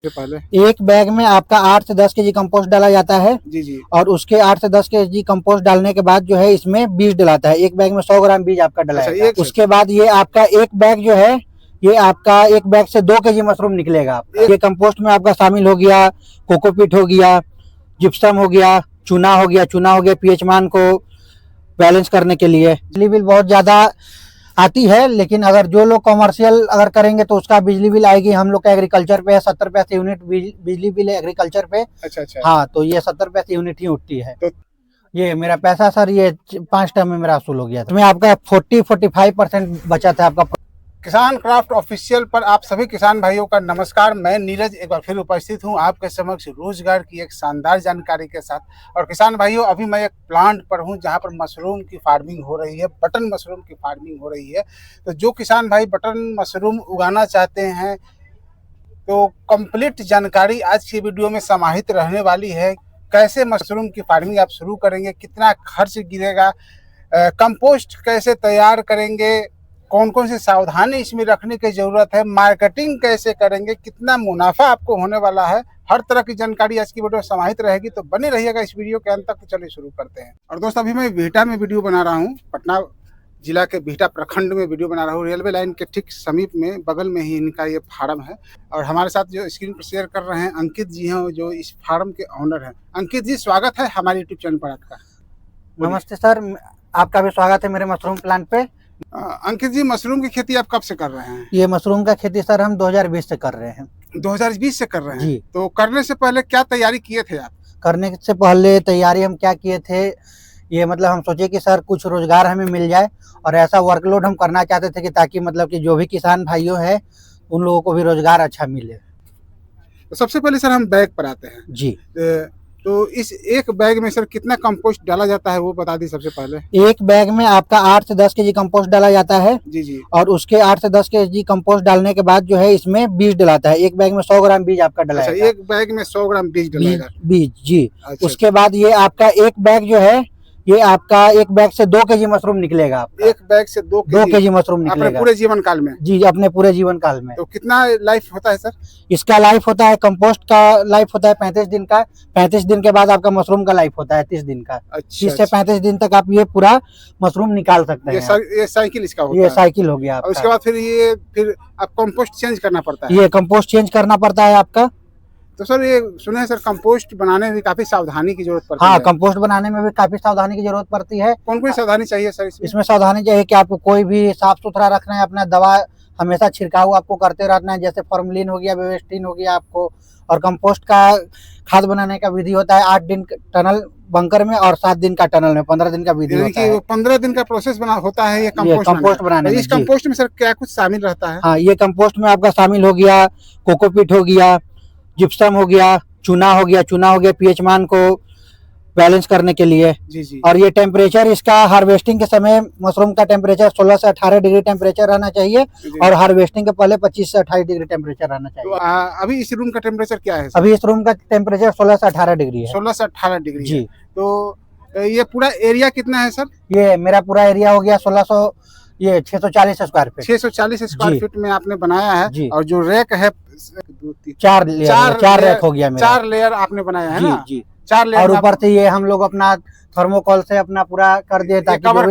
के पहले एक बैग में आपका 8 से 10 केजी कंपोस्ट डाला जाता है जी जी और उसके 8 से 10 केजी कंपोस्ट डालने के बाद जो है इसमें बीज डलाता है। एक बैग में 100 ग्राम बीज आपका डलाएगा। एक उसके बाद ये आपका एक बैग जो है ये आपका एक बैग से 2 केजी मशरूम निकलेगा आपका। ये कंपोस्ट में आपका शामिल हो गया कोकोपीट हो गया, जिप्सम हो गया, चूना हो गया पीएच मान को बैलेंस करने के लिए। बिजली बिल बहुत ज्यादा आती है, लेकिन अगर जो लोग कॉमर्शियल अगर करेंगे तो उसका बिजली बिल आएगी। हम लोग का एग्रीकल्चर पे 70 पैसे यूनिट बिजली बिल है एग्रीकल्चर पे। अच्छा। हाँ, तो ये 70 पैसे यूनिट ही उठती है। तो ये मेरा पैसा सर ये 5 टर्म में मेरा वसूल हो गया था। इसमें आपका 40-45% बचा था आपका। किसान क्राफ्ट ऑफिशियल पर आप सभी किसान भाइयों का नमस्कार। मैं नीरज एक बार फिर उपस्थित हूं आपके समक्ष रोजगार की एक शानदार जानकारी के साथ। और किसान भाइयों, अभी मैं एक प्लांट पर हूं जहां पर मशरूम की फार्मिंग हो रही है, बटन मशरूम की फार्मिंग हो रही है। तो जो किसान भाई बटन मशरूम उगाना चाहते हैं तो कंप्लीट जानकारी आज की वीडियो में समाहित रहने वाली है। कैसे मशरूम की फार्मिंग आप शुरू करेंगे, कितना खर्च गिरेगा, कंपोस्ट कैसे तैयार करेंगे, कौन कौन सी सावधानी इसमें रखने की जरूरत है, मार्केटिंग कैसे करेंगे, कितना मुनाफा आपको होने वाला है, हर तरह की जानकारी आज की वीडियो में समाहित रहेगी। तो बने रहिएगा इस वीडियो के अंत तक। तो चलिए शुरू करते हैं। और दोस्तों, अभी मैं बिहटा में वीडियो बना रहा हूँ, पटना जिला के बिहटा प्रखंड में वीडियो बना रहा हूँ। रेलवे लाइन के ठीक समीप में बगल में ही इनका ये फार्म है। और हमारे साथ जो स्क्रीन पर शेयर कर रहे हैं अंकित जी हैं, जो इस फार्म के ऑनर हैं। अंकित जी, स्वागत है हमारे यूट्यूब चैनल पर आपका। नमस्ते सर, आपका भी स्वागत है मेरे मशरूम प्लांट पे। अंकित जी, मशरूम की खेती आप कब से कर रहे हैं? ये मशरूम का खेती सर हम 2020 से कर रहे हैं। 2020 से कर रहे हैं जी। तो करने से पहले क्या तैयारी किए थे आप? करने से पहले तैयारी हम क्या किए थे, ये मतलब हम सोचे कि सर कुछ रोजगार हमें मिल जाए और ऐसा वर्कलोड हम करना चाहते थे कि ताकि मतलब कि जो भी किसान भाइयों हैं उन लोगों को भी रोजगार अच्छा मिले। तो सबसे पहले सर हम बैग पर आते हैं जी। तो इस एक बैग में सर कितना कंपोस्ट डाला जाता है वो बता दी सबसे पहले। एक बैग में आपका 8 से 10 केजी कंपोस्ट डाला जाता है जी जी। और उसके 8 से 10 केजी कंपोस्ट डालने के बाद जो है इसमें बीज डलाता है। एक बैग में 100 ग्राम बीज आपका डलाएगा। अच्छा, एक बैग में 100 ग्राम बीज डलेगा। बीज जी। अच्छा, उसके बाद ये आपका एक बैग जो है ये आपका एक बैग से 2 केजी मशरूम निकलेगा आपका। एक बैग से 2 केजी मशरूम अपने निकलेगा पूरे जीवन काल में। जी, अपने पूरे जीवन काल में। तो कितना लाइफ होता है सर? इसका लाइफ होता है, कंपोस्ट का लाइफ होता है 35 दिन का। 35 दिन के बाद आपका मशरूम का लाइफ होता है 30 दिन का। अच्छा, 30 से 35 दिन तक आप ये पूरा मशरूम निकाल सकते हैं। ये साइकिल इसका होता ये है। साइकिल हो गया आपका। और उसके बाद फिर आप कंपोस्ट चेंज करना पड़ता है। ये कंपोस्ट चेंज करना पड़ता है आपका। तो सर ये सुने हैं सर, कंपोस्ट बनाने में काफी सावधानी की जरूरत पड़ती है। हाँ, कंपोस्ट बनाने में भी काफी सावधानी की जरूरत पड़ती है। कौन कौन सावधानी चाहिए सर इसमें सावधानी चाहिए कि आपको कोई भी साफ सुथरा रखना है, अपना दवा हमेशा छिड़काव आपको करते रहना है, जैसे फॉर्मलिन हो गया, बेवेस्टिन हो गया आपको। और कंपोस्ट का खाद बनाने का विधि होता है 8 दिन टनल बंकर में और 7 दिन का टनल में, 15 दिन का विधि होता है। 15 दिन का प्रोसेस होता है ये कंपोस्ट बनाने में। इस कंपोस्ट में सर क्या कुछ शामिल रहता है? हाँ, ये कंपोस्ट में आपका शामिल हो गया कोकोपीट हो गया, जिप्सम हो गया, चूना हो गया पीएच मान को बैलेंस करने के लिए। जी जी। और ये टेम्परेचर इसका हार्वेस्टिंग के समय मशरूम का टेम्परेचर 16 से 18 डिग्री टेम्परेचर रहना चाहिए और हार्वेस्टिंग के पहले 25 से 28 डिग्री टेम्परेचर रहना चाहिए। तो अभी इस रूम का टेम्परेचर क्या है सर? अभी इस रूम का टेम्परेचर 16 से 18 डिग्री है। 16 से 18 डिग्री जी। तो ये पूरा एरिया कितना है सर? ये मेरा पूरा एरिया हो गया 640 स्क्वायर फीट। 640 स्क्वायर फीट में आपने बनाया है। और जो रैक है 4 रैक हो गया मेरा। 4 लेयर आपने बनाया है ना? जी। 4 लेयर। और ऊपर से ये हम लोग अपना थर्मोकॉल से अपना पूरा कर दिए ताकि जो भी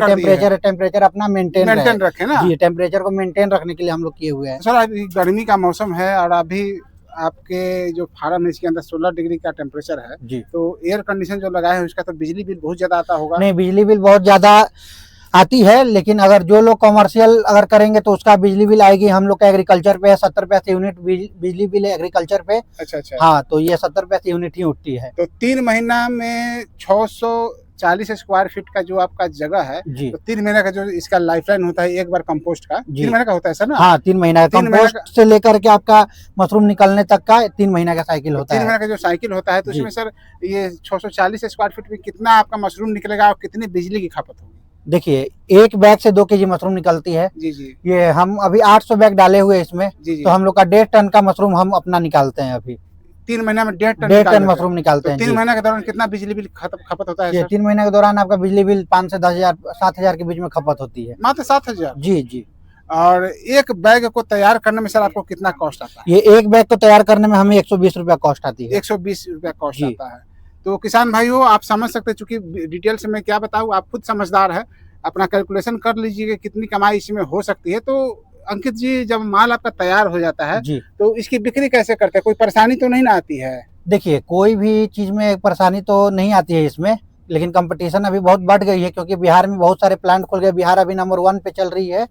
टेम्परेचर अपना मेंटेन रखे ना। जी, टेम्परेचर को मेंटेन रखने के लिए हम लोग किए हुए हैं। सर अभी गर्मी का मौसम है और अभी आपके जो फार्म है इसके अंदर 16 डिग्री का टेम्परेचर है जी। तो एयर कंडीशन जो लगाए हैं उसका तो बिजली बिल बहुत ज्यादा आता होगा? नहीं, बिजली बिल बहुत ज्यादा आती है, लेकिन अगर जो लोग कॉमर्शियल अगर करेंगे तो उसका बिजली बिल आएगी। हम लोग का एग्रीकल्चर पे 70 पैसे यूनिट बिजली बिल है एग्रीकल्चर पे। अच्छा। हाँ, तो ये 70 पैसे यूनिट ही उठती है। तो 3 महीना में 640 स्क्वायर फीट का जो आपका जगह है जी। तो 3 महीने का जो इसका लाइफलाइन होता है एक बार कंपोस्ट का 3 महीने का होता है सर ना? हाँ, 3 महीना कंपोस्ट से लेकर के आपका मशरूम निकलने तक का 3 महीना का साइकिल होता है। 3 महीने का जो साइकिल होता है तो इसमें सर ये 640 स्क्वायर फीट में कितना आपका मशरूम निकलेगा और कितनी बिजली की खपत होगी? देखिए, एक बैग से 2 केजी मशरूम निकलती है। जी जी। ये हम अभी 800 बैग डाले हुए इसमें। जी। तो हम लोग का 1.5 टन का मशरूम हम अपना निकालते हैं अभी। 3 महीने में 1.5 टन मशरूम निकालते हैं। 3 महीने के दौरान कितना बिजली बिल खपत होता है सर? 3 महीने के दौरान आपका बिजली बिल 5 से 10 हजार 7 हजार के बीच में खपत होती है। मात्र 7 हजार? जी जी। और एक बैग को तैयार करने में सर आपको कितना कॉस्ट आता है? ये एक बैग को तैयार करने में हमें 120 रुपया कॉस्ट आती है। 120 रुपया कॉस्ट जी। आता है। तो किसान भाइयों आप समझ सकते हैं, चूंकि डिटेल से मैं क्या बताऊं, आप खुद समझदार है, अपना कैलकुलेशन कर लीजिए कि कितनी कमाई इसमें हो सकती है। तो अंकित जी, जब माल आपका तैयार हो जाता है जी, तो इसकी बिक्री कैसे करते हैं? कोई परेशानी तो नहीं ना आती है? देखिए कोई भी चीज में परेशानी तो नहीं आती है इसमें, लेकिन कंपटीशन अभी बहुत बढ़ गई है क्योंकि बिहार में बहुत सारे प्लांट खुल गए। बिहार अभी नंबर 1 पे चल रही है।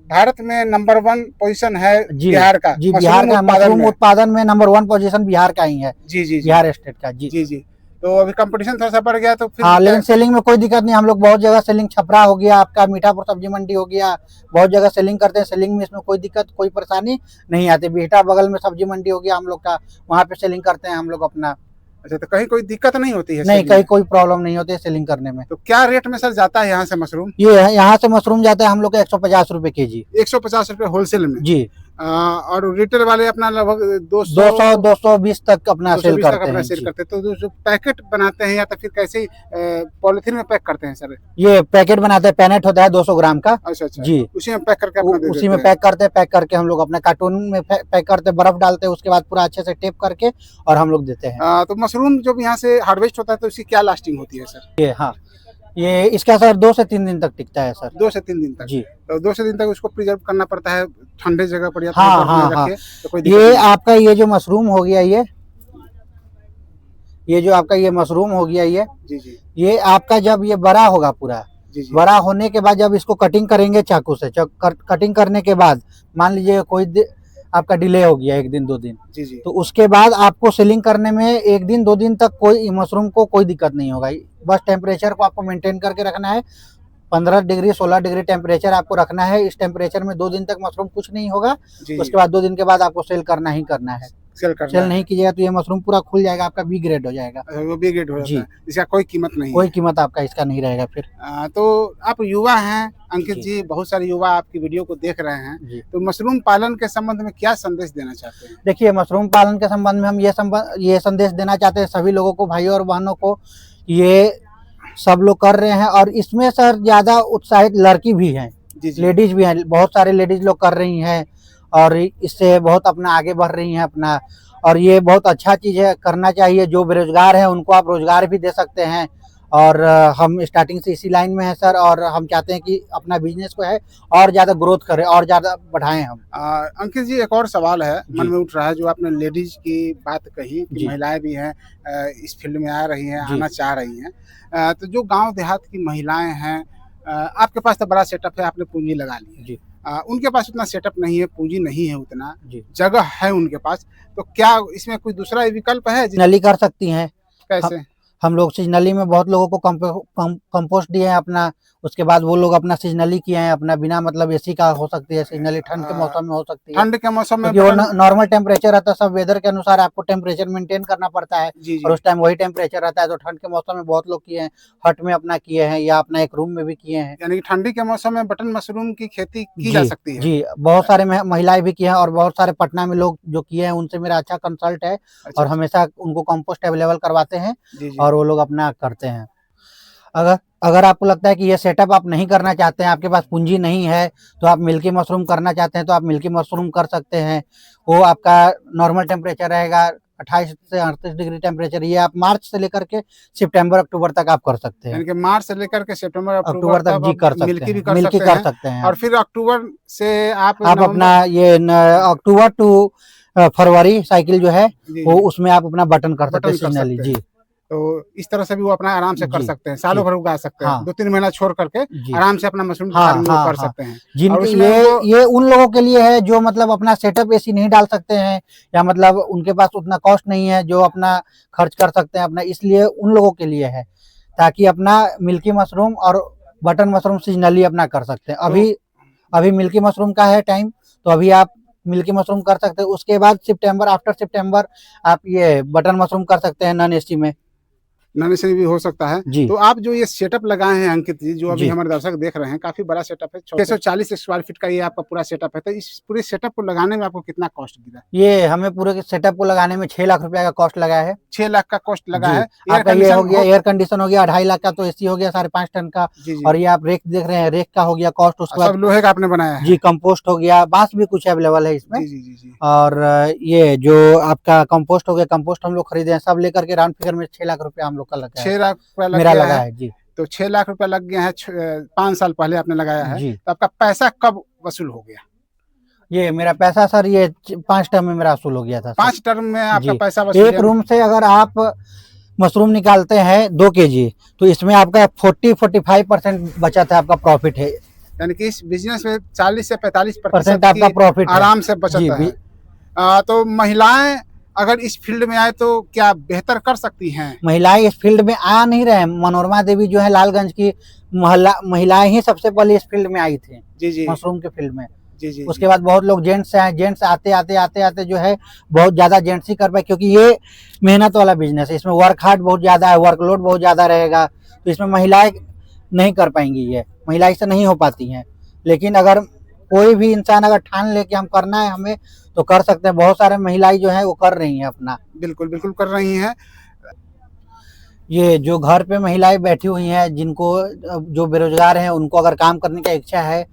भारत में नंबर 1 पोजीशन है जी बिहार का, जी, बिहार का मशरूम उत्पादन में नंबर 1 पोजीशन बिहार का ही है। जी जी, बिहार स्टेट का। जी जी जी। तो अभी कंपटीशन थोड़ा सा बढ़ गया तो फिर हाँ, लेकिन सेलिंग में कोई दिक्कत नहीं। हम लोग बहुत जगह सेलिंग, छपरा हो गया आपका, मीठापुर सब्जी मंडी हो गया, बहुत जगह सेलिंग करते हैं। सेलिंग में इसमें कोई दिक्कत, कोई परेशानी नहीं आती। बिहटा बगल में सब्जी मंडी हो गया हम लोग का, वहाँ पे सेलिंग करते हैं हम लोग अपना। अच्छा, तो कहीं कोई दिक्कत नहीं होती है? नहीं, कहीं कोई प्रॉब्लम नहीं होती है सेलिंग करने में। तो क्या रेट में सर जाता है यहाँ से मशरूम? ये यहाँ से मशरूम जाता है हम लोग का 150 रुपए केजी। 150 रुपए होलसेल में? जी। और रिटेल वाले अपना लगभग 220 तक अपना सेल करते हैं। सेल करते हैं। तो जो पैकेट बनाते हैं या तो फिर कैसे पॉलिथीन में पैक करते हैं सर? ये पैकेट बनाते हैं, पैनेट होता है 200 ग्राम का। अच्छा अच्छा जी, उसी में पैक करके अपना दे उसी देते में हैं। पैक करते हैं। पैक करके हम लोग अपना कार्टून में पैक करते हैं, बर्फ डालते हैं, उसके बाद पूरा अच्छे से टेप करके और हम लोग देते हैं। तो मशरूम जब यहाँ से हार्वेस्ट होता है तो इसकी क्या लास्टिंग होती है सर? ये हाँ, ये इसका सर 2 से 3 दिन तक टिकता है सर। 2 से 3 दिन तक? जी। तो 2 से 3 तक उसको प्रिजर्व करना पड़ता है ठंडे जगह पर या हाँ बर्फ में हाँ रख हाँ। के, तो कोई दिक्कत ये नहीं? आपका ये जो मशरूम हो गया, ये जो आपका ये मशरूम हो गया, जी जी ये आपका जब ये बड़ा होगा पूरा, जी जी। बड़ा होने के बाद जब इसको कटिंग करेंगे चाकू से, कटिंग करने के बाद मान लीजिए कोई आपका डिले हो गया 1 दिन 2 दिन, जी जी। तो उसके बाद आपको सेलिंग करने में 1 दिन 2 दिन तक कोई मशरूम को कोई दिक्कत नहीं होगा। बस टेम्परेचर को आपको मेंटेन करके रखना है। 15 डिग्री 16 डिग्री टेम्परेचर आपको रखना है। इस टेम्परेचर में 2 दिन तक मशरूम कुछ नहीं होगा। जी उसके बाद 2 दिन के बाद आपको सेल करना ही करना है। सेल करना सेल है। नहीं कीजिएगा तो ये मशरूम पूरा खुल जाएगा, आपका बी ग्रेड हो जाएगा। अच्छा, वो बी ग्रेड हो जी। जाता है, इसका कोई कीमत नहीं कोई है। कीमत आपका इसका नहीं रहेगा फिर। तो आप युवा हैं अंकित जी। जी, बहुत सारे युवा आपकी वीडियो को देख रहे हैं, जी, तो मशरूम पालन के संबंध में क्या संदेश देना चाहते हैं? देखिए मशरूम पालन के संबंध में हम ये संदेश देना चाहते हैं सभी लोगों को, भाइयों और बहनों को। ये सब लोग कर रहे हैं और इसमें सर ज्यादा उत्साहित लड़की भी हैं, जी जी। लेडीज भी हैं। बहुत सारे लेडीज लोग कर रही हैं और इससे बहुत अपना आगे बढ़ रही हैं अपना। और ये बहुत अच्छा चीज है, करना चाहिए। जो बेरोजगार हैं उनको आप रोजगार भी दे सकते हैं। और हम स्टार्टिंग से इसी लाइन में है सर, और हम चाहते हैं कि अपना बिजनेस को है और ज्यादा ग्रोथ करें और ज्यादा बढ़ाएं हम। अंकित जी, एक और सवाल है जी। मन में उठ रहा है, जो आपने लेडीज की बात कही कि जी। महिलाएं भी हैं, इस फील्ड में आ रही हैं, जी। आना चाह रही हैं, तो जो गांव देहात की महिलाएं हैं, आपके पास तो बड़ा सेटअप है, आपने पूंजी लगा ली है। जी उनके पास उतना सेटअप नहीं है, पूंजी नहीं है, उतना जी, जगह है उनके पास, तो क्या इसमें कोई दूसरा विकल्प है? नली कर सकती हैं। कैसे? हम लोग सीजनली में बहुत लोगों को कंपोस्ट दिए हैं अपना। उसके बाद वो लोग अपना सीजनली किए हैं अपना, बिना मतलब एसी का हो सकती है सीजनली, ठंड के मौसम में हो सकती है। ठंड के मौसम में क्योंकि वो नॉर्मल टेम्परेचर रहता है, सब वेदर के अनुसार आपको टेम्परेचर मेंटेन करना पड़ता है। जी जी। और उस टाइम वही टेम्परेचर रहता है। तो ठंड के मौसम में बहुत लोग किए हैं, हट में अपना किए हैं या अपना एक रूम में भी किए हैं। यानी कि ठंडी के मौसम में बटन मशरूम की खेती की जा सकती है? जी, बहुत सारे महिलाएं भी किए हैं और बहुत सारे पटना में लोग जो किए हैं उनसे मेरा अच्छा कंसल्ट है। अच्छा, और हमेशा उनको कंपोस्ट अवेलेबल करवाते हैं जी जी। और वो लोग अपना करते हैं। अगर आपको लगता है कि ये सेटअप आप नहीं करना चाहते हैं, आपके पास पूंजी नहीं है, तो आप मिल्की मशरूम करना चाहते हैं तो आप मिल्की मशरूम कर सकते हैं। वो आपका नॉर्मल टेम्परेचर रहेगा 28 से 38 डिग्री टेम्परेचर। ये आप मार्च से लेकर के सितंबर अक्टूबर तक आप कर सकते हैं। यानी कि मार्च से लेकर के सितंबर अक्टूबर तक जी कर सकते मिल्की भी हैं, कर मिल्की सकते कर हैं। सकते हैं। और फिर अक्टूबर से आप अपना ये अक्टूबर टू फरवरी साइकिल जो है जी, वो जी, उसमें आप अपना बटन कर सकते हैं बटन कर सीजनली। सकते जी हैं। तो इस तरह से भी वो अपना आराम से कर जी, सकते हैं, सालों जी। भर उगा सकते हैं। हाँ। 2-3 महीना छोड़ करके जी आराम से अपना मशरूम हाँ फार्मिंग हाँ कर हाँ, सकते हैं। और जिनके उसमें ये उन लोगों के लिए है जो मतलब अपना सेटअप एसी नहीं डाल सकते हैं, या मतलब उनके पास उतना कॉस्ट नहीं है जो अपना खर्च कर सकते हैं अपना, इसलिए उन लोगों के लिए है, ताकि अपना मिल्की मशरूम और बटन मशरूम सीजनली अपना कर सकते हैं। अभी मिल्की मशरूम का है टाइम, तो अभी आप मिल्की मशरूम कर सकते हैं। उसके बाद आफ्टर सितंबर आप ये बटन मशरूम कर सकते हैं नॉन एसी में। नॉन एसी भी हो सकता है। जी तो आप जो ये सेटअप लगाए हैं अंकित जी, जो अभी जी। हमारे दर्शक देख रहे हैं, काफी बड़ा सेटअप है, 640 स्क्वायर फीट का ये आपका पूरा सेटअप है। तो इस पूरे सेटअप को लगाने में आपको कितना कॉस्ट गिरा? ये हमें पूरे सेटअप को लगाने में 6 लाख रुपया का कॉस्ट लगा है 6 लाख का कॉस्ट लगा जी। है। एयर आपका ये हो कंडीशन गया एयर कंडीशन हो गया 2.5 लाख का, तो एसी हो गया 5.5 टन का। जी जी। और ये आप रेक देख रहे हैं, रेक का हो गया कॉस्ट। उसके सब बाद लोहे का आपने बनाया है? जी कंपोस्ट हो गया, बांस भी कुछ अवेलेबल है इसमें। जी जी जी जी। और ये जो आपका कंपोस्ट हो गया, कंपोस्ट हम लोग खरीदे हैं, सब लेकर के राउंड फिगर में 6 लाख रुपया हम लोग का लगा 6 है, लाख रुपया लग मेरा गया लगा है। है जी। तो 6 लाख रुपया लग गया है, 5 साल पहले आपने लगाया है। जी तो आपका पैसा कब वसूल हो गया? ये मेरा पैसा सर ये 5 टर्म में मेरा वसूल हो गया था सर। 5 टर्म में आपका जी। पैसा वसूल एक रूम से अगर आप मशरूम निकालते हैं 2 kg, तो इसमें आपका 40-45% बचत है, आपका प्रॉफिट है। यानी कि इस बिजनेस में 40 से 45% परसेंट आपका की प्रॉफिट है आराम से बचत जी। है। तो महिलाएं अगर इस फील्ड में आए तो क्या बेहतर कर सकती हैं? महिलाएं इस फील्ड में आ नहीं रहे हैं। मनोरमा देवी जो है लालगंज की महिलाएं ही सबसे पहले इस फील्ड में आई थी, जी जी मशरूम के फील्ड में। जी जी। उसके बाद बहुत लोग जेंट्स हैं, जेंट्स आते आते जो है बहुत ज्यादा जेंट्स ही कर पाए, क्योंकि ये मेहनत वाला बिजनेस है, इसमें वर्क हार्ड बहुत ज्यादा है, वर्कलोड बहुत ज्यादा रहेगा, तो इसमें महिलाएं नहीं कर पाएंगी, ये महिलाएं से नहीं हो पाती हैं। लेकिन अगर कोई भी इंसान अगर ठान ले कि हम करना है हमें, तो कर सकते हैं। बहुत सारे महिलाएं जो है वो कर रही हैं अपना। बिल्कुल बिल्कुल कर रही हैं। ये जो घर पे महिलाएं बैठी हुई हैं, जिनको जो बेरोजगार हैं, उनको अगर काम करने की इच्छा है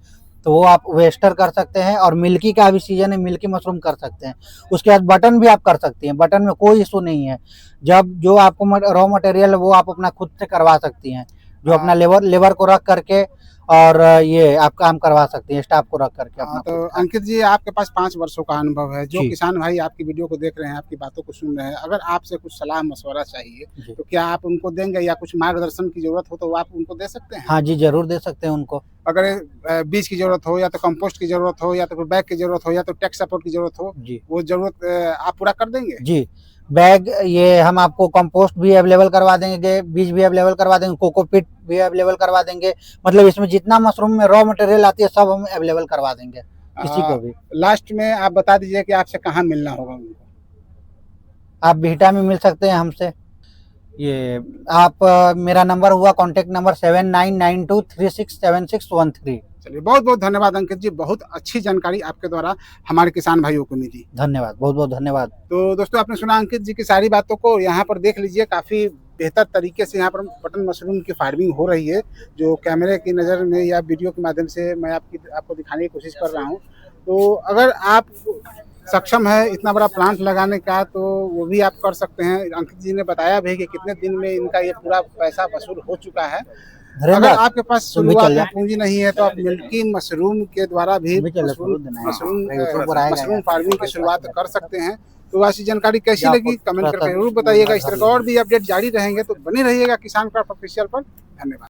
तो वो आप वेस्टर कर सकते हैं। और मिल्की का भी सीजन है, मिल्की मशरूम कर सकते हैं। उसके बाद बटन भी आप कर सकती हैं, बटन में कोई इशू नहीं है। जब जो आपको रॉ मटेरियल वो आप अपना खुद से करवा सकती हैं, जो अपना लेबर को रख करके, और ये आप काम करवा सकती हैं स्टाफ को रख करके अपना। तो अंकित जी, आपके पास 5 वर्षों का अनुभव है। जो जी। किसान भाई आपकी वीडियो को देख रहे हैं, आपकी बातों को सुन रहे हैं, अगर आपसे कुछ सलाह मशवरा चाहिए जी। तो क्या आप उनको देंगे, या कुछ मार्गदर्शन की जरूरत हो तो आप उनको दे सकते हैं? हाँ जी, जरूर दे सकते हैं उनको। अगर बीज की जरूरत हो, या तो कंपोस्ट की जरूरत हो, या तो बैग की जरूरत हो, या तो टेक सपोर्ट की जरूरत हो, जी वो जरूरत आप पूरा कर देंगे? जी। बैग ये हम आपको कंपोस्ट भी अवेलेबल करवा देंगे, बीज भी अवेलेबल करवा देंगे, कोकोपीट भी अवेलेबल करवा देंगे। मतलब इसमें जितना मशरूम में रॉ मटेरियल आती है सब हम अवेलेबल करवा देंगे किसी को भी। लास्ट में आप बता दीजिए कि आपसे कहाँ मिलना होगा उनको? आप बीटा में मिल सकते हैं हमसे। ये आप मेरा नंबर हुआ कॉन्टेक्ट नंबर 7992367613। चलिए, बहुत बहुत धन्यवाद अंकित जी, बहुत अच्छी जानकारी आपके द्वारा हमारे किसान भाइयों को मिली। धन्यवाद, बहुत बहुत धन्यवाद। तो दोस्तों, आपने सुना अंकित जी की सारी बातों को। यहाँ पर देख लीजिए, काफ़ी बेहतर तरीके से यहाँ पर बटन मशरूम की फार्मिंग हो रही है, जो कैमरे की नज़र में या वीडियो के माध्यम से मैं आपको दिखाने की कोशिश कर रहा हूँ। तो अगर आप सक्षम है इतना बड़ा प्लांट लगाने का, तो वो भी आप कर सकते हैं। अंकित जी ने बताया भी कि कितने दिन में इनका ये पूरा पैसा वसूल हो चुका है। अगर आपके पास शुरुआत में पूंजी नहीं है तो आप मिल्की मशरूम के द्वारा भी मशरूम फार्मिंग की शुरुआत कर सकते हैं। तो ऐसी जानकारी कैसी लगी कमेंट करके जरूर बताइएगा। इस तरह और भी अपडेट जारी रहेंगे, तो बने रहिएगा किसान क्राफ्ट ऑफिशियल पर। धन्यवाद।